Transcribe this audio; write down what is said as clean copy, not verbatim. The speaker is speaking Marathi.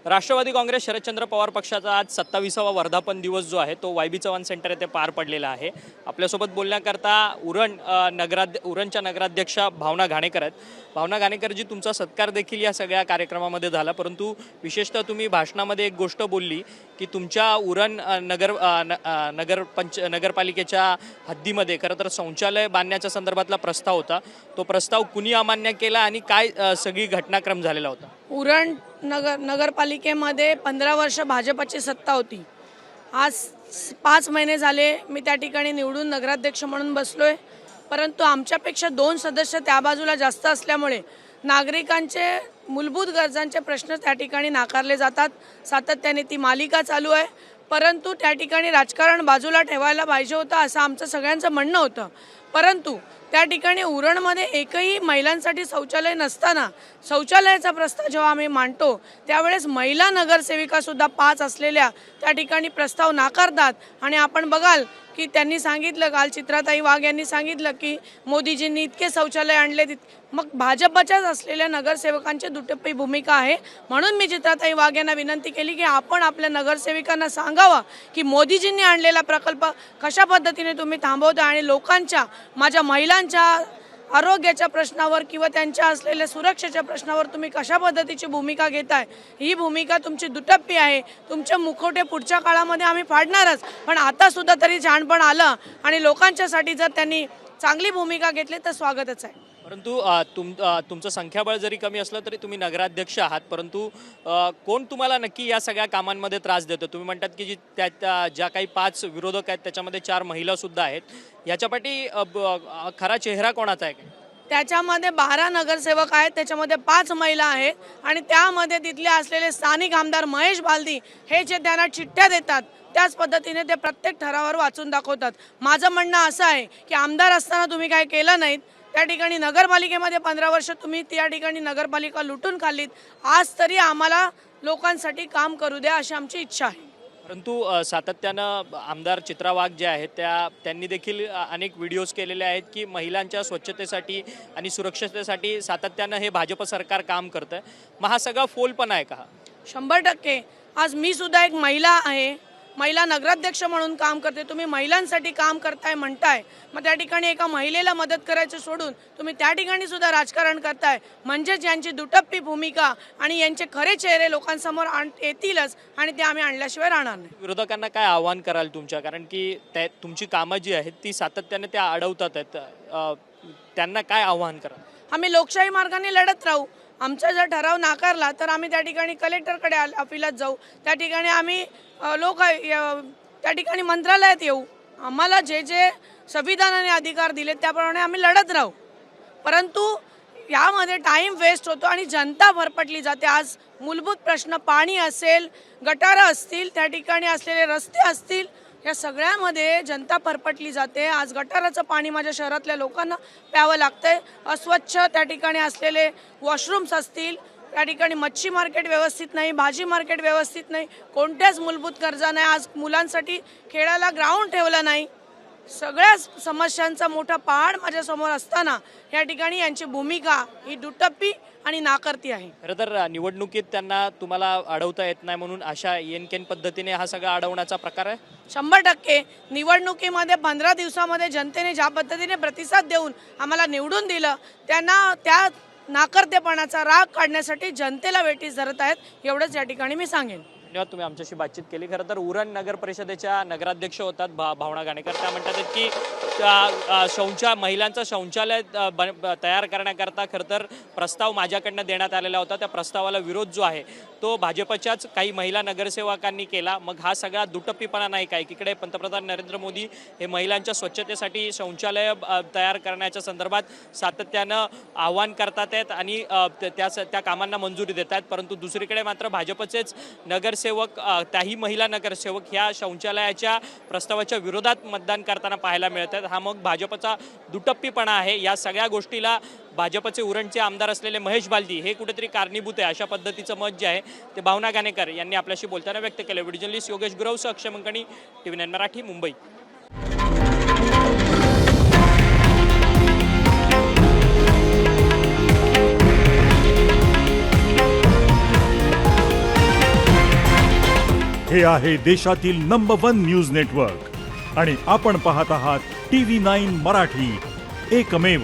राष्ट्रवादी काँग्रेस शरदचंद्र पवार पक्षाचा आज 27वा वर्धापन दिवस जो आहे तो वाय.बी. चव्हाण सेंटर येथे पार पडलेला आहे। आपल्यासोबत बोलण्याकरता उरणच्या नगराध्यक्षा भावना घाणेकर आहेत। भावना घाणेकरजी, तुमचा सत्कार देखील या सगळ्या कार्यक्रमामध्ये झाला, परंतु विशेषतः तुम्ही भाषणामध्ये एक गोष्ट बोलली की तुमच्या उरण नगरपालिकेच्या हद्दीमध्ये खरं तर शौचालय बांधण्याच्या संदर्भातला प्रस्ताव होता। तो प्रस्ताव कुणी अमान्य केला आणि काय सगळी घटनाक्रम झालेला होता? उरण नगरपालिकेमध्ये 15 वर्ष भाजपची सत्ता होती। आज 5 महिने झाले मी त्या ठिकाणी निवडून नगराध्यक्ष म्हणून बसलोय, परंतु आमच्यापेक्षा 2 सदस्य त्या बाजूला जास्त असल्यामुळे नागरिकांचे मूलभूत गरजांचे प्रश्न त्या ठिकाणी नाकारले जातात। सातत्याने ती मालिका चालू आहे, परंतु त्या ठिकाणी राजकारण बाजूला ठेवायला पाहिजे होतं असं आमचं सगळ्यांचं म्हणणं होतं। परंतु त्या ठिकाणी उरणमध्ये एकही महिलांसाठी शौचालय नसताना शौचालयाचा प्रस्ताव जेव्हा आम्ही मांडतो त्यावेळेस महिला नगरसेविकासुद्धा 5 असलेल्या त्या ठिकाणी प्रस्ताव नाकारतात। आणि आपण बघाल की त्यांनी सांगितलं, काल चित्राताई वाघ यांनी सांगितलं की मोदीजींनी इतके शौचालय आणले, मग भाजपच्याच असलेल्या नगरसेवकांची दुटप्पी भूमिका आहे। म्हणून मी चित्राताई वाघ यांना विनंती केली की आपण आपल्या नगरसेविकांना सांगावा की मोदीजींनी आणलेला प्रकल्प कशा पद्धतीने तुम्ही थांबवता आणि लोकांच्या, माझ्या महिलांच्या आरोग्याच्या प्रश्नावर किंवा त्यांच्या असलेल्या सुरक्षेच्या प्रश्नावर तुम्ही कशा पद्धतीची भूमिका घेताय। ही भूमिका तुमची दुटप्पी आहे। तुमचे मुखवटे पुढच्या काळामध्ये आम्ही फाडणारच, पण आता सुद्धा तरी जाणपण आलं आणि लोकांच्यासाठी जर त्यांनी चांगली भूमिका घेतली तर स्वागतच आहे। परंतु तुमचं संख्याबळ जरी कमी असलं तरी तुम्ही नगराध्यक्ष आहात, परंतु कोण तुम्हाला नक्की या सगळ्या कामांमध्ये त्रास देतो? तुम्ही म्हणतात की ज्या काही 5 विरोधक आहेत त्याच्यामध्ये 4 महिला सुद्धा आहेत, याच्यापाठी खरा चेहरा कोणाचा आहे? त्याच्यामध्ये 12 नगरसेवक आहेत, त्याच्यामध्ये 5 महिला आहेत आणि त्यामध्ये तिथले असलेले स्थानिक आमदार महेश बालदी हे जे त्यांना चिठ्ठ्या देतात त्याच पद्धतीने ते प्रत्येक ठरावावर वाचून दाखवतात। माझं म्हणणं असं आहे की आमदार असताना तुम्ही काय केलं नाहीत, त्या ठिकाणी नगरपालिकेमध्ये 15 वर्ष तुम्ही त्या ठिकाणी नगरपालिका लुटून खाल्लीत, आज तरी आम्हाला लोकांसाठी काम करू द्या अशी आमची इच्छा आहे। परंतु सातत्यानं आमदार चित्रा वाघ जे आहेत त्यांनी देखील अनेक व्हिडिओज केलेले आहेत की महिलांच्या स्वच्छतेसाठी आणि सुरक्षिततेसाठी सातत्यानं हे भाजप सरकार काम करतं। मग हा सगळा फोलपणा आहे का? 100%। आज मी सुद्धा एक महिला आहे, महिला नगराध्यक्ष म्हणून काम करते। तुम्ही महिलांसाठी काम करताय म्हणताय, मग त्या ठिकाणी एका महिलेला मदत करायचं सोडून तुम्ही त्या ठिकाणी सुद्धा राजकारण करताय, म्हणजेच यांची दुटप्पी भूमिका आणि यांचे खरे चेहरे लोकांसमोर येतीलच आणि ते आम्ही आणल्याशिवाय राहणार नाही। विरोधकांना काय आव्हान कराल तुमच्या, कारण की तुमची कामं जी आहेत ती सातत्याने त्या अडवतात आहेत, त्यांना काय आव्हान कराल? आम्ही लोकशाही मार्गाने लढत राहू। आमचा जर ठराव नाकारला तर आम्ही त्या ठिकाणी कलेक्टरकडे अपीलात जाऊ, त्या ठिकाणी आम्ही त्या ठिकाणी मंत्रालयात येऊ। आम्हाला जे जे संविधानाने अधिकार दिले त्याप्रमाणे आम्ही लढत राहू, परंतु यामध्ये टाईम वेस्ट होतो आणि जनता भरपटली जाते। आज मूलभूत प्रश्न पाणी असेल, गटारं असतील, त्या ठिकाणी असलेले रस्ते असतील, या सगळ्यामध्ये जनता भरपटली जाते। आज गटाराचं पाणी माझ्या शहरातल्या लोकांना प्यावं लागतंय। अस्वच्छ त्या ठिकाणी असलेले वॉशरूम्स असतील, त्या ठिकाणी मच्छी मार्केट व्यवस्थित नाही, भाजी मार्केट व्यवस्थित नाही, कोणत्याच मूलभूत गरजा नाही। आज मुलांसाठी खेळायला ग्राउंड ठेवलं नाही। सगळ्या समस्यांचा मोठा पहाड माझ्यासमोर असताना या ठिकाणी यांची भूमिका ही दुटप्पी आणि नाकारती आहे। खरं तर निवडणुकीत त्यांना तुम्हाला अडवता येत नाही म्हणून अशा येनकेन पद्धतीने हा सगळा अडवण्याचा प्रकार आहे। 100% निवडणुकीमध्ये 15 दिवसामध्ये जनतेने ज्या पद्धतीने प्रतिसाद देऊन आम्हाला निवडून दिलं, त्यांना त्या नाकर्तेपणाचा राग काढण्यासाठी जनतेला वेठीस धरत आहेत, एवढंच या ठिकाणी मी सांगेन। धन्यवाद, तुम्ही आमच्याशी बातचीत केली। खरं तर उरण नगर परिषदेच्या नगराध्यक्ष होतात भावना घाणेकर, त्या म्हणतात की महिलांचं शौचालय तयार करण्याकरता खरं तर प्रस्ताव माझ्याकडनं देण्यात आलेला होता, त्या प्रस्तावाला विरोध जो आहे तो भाजपच्याच काही महिला नगरसेवकांनी केला। मग हा सगळा दुटप्पीपणा नाही काय? एकीकडे पंतप्रधान नरेंद्र मोदी हे महिलांच्या स्वच्छतेसाठी शौचालय तयार करण्याच्या संदर्भात सातत्यानं आव्हान करतात आहेत आणि त्या कामांना मंजुरी देत आहेत, परंतु दुसरीकडे मात्र भाजपचेच नगरसेवक, त्याही महिला नगरसेवक ह्या शौचालयाच्या प्रस्तावाच्या विरोधात मतदान करताना पाहायला मिळत आहेत। हा मग भाजपचा दुटप्पीपणा आहे। या सगळ्या गोष्टीला भाजपचे उरणचे आमदार असलेले महेश बालदी हे कुठेतरी कारणीभूत आहे, अशा पद्धतीचं मत जे आहे ते भावना घाणेकर यांनी आपल्याशी बोलताना व्यक्त केलं। व्हिडिओ जर्नलिस्ट योगेश गुरवसह अक्षय मंकणी, TV9 मराठी, मुंबई। हे आहे देशातील नंबर 1 न्यूज नेटवर्क आणि आपण पाहत आहात TV9 मराठी, एकमेव.